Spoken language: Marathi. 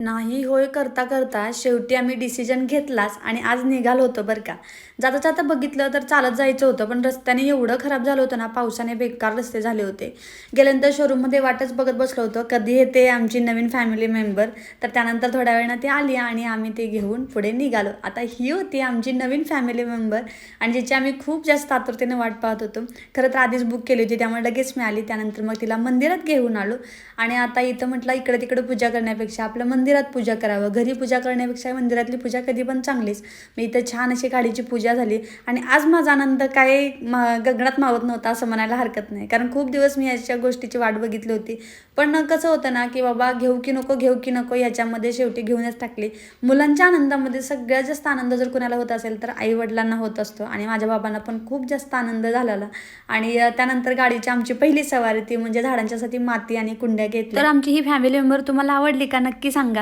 नाही होय करता करता शेवटी आम्ही डिसिजन घेतलाच आणि आज निघालो होतो बरं का. जाता जाता बघितलं तर चालत जायचं होतं, पण रस्त्याने एवढं खराब झालं होतं ना, पावसाने बेकार रस्ते झाले होते. गेल्यानंतर शोरूममध्ये वाटच बघत बसलो होतो कधी येते आमची नवीन फॅमिली मेंबर. तर त्यानंतर थोड्या वेळानं ती आली आणि आम्ही ते घेऊन पुढे निघालो. आता ही होती आमची नवीन फॅमिली मेंबर आणि जिची आम्ही खूप जास्त आतुरतेने वाट पाहत होतो. खरं तर आधीच बुक केली होती त्यामुळे लगेच मिळाली. त्यानंतर मग तिला मंदिरात घेऊन आलो आणि आता इथं म्हटलं इकडे तिकडे पूजा करण्यापेक्षा आपलं मंदिरात पूजा करावं. घरी पूजा करण्यापेक्षा मंदिरातली पूजा कधी पण चांगलीच. मी इथं छान अशी गाडीची पूजा झाली आणि आज माझा आनंद काय गगनात मावत नव्हता असं म्हणायला हरकत नाही, कारण खूप दिवस मी याच्या गोष्टीची वाट बघितली होती. पण कसं होतं ना की बाबा घेऊ की नको याच्यामध्ये शेवटी घेऊनच टाकली. मुलांच्या आनंदामध्ये सगळ्यात जास्त आनंद जर कुणाला होत असेल तर आई वडिलांना होत असतो आणि माझ्या बाबांना पण खूप जास्त आनंद झालेला. आणि त्यानंतर गाडीची आमची पहिली सवारी ती म्हणजे झाडांच्यासाठी माती आणि कुंड्या घेतल्या. तर आमची ही फॅमिली मेंबर तुम्हाला आवडली का नक्की सांगा.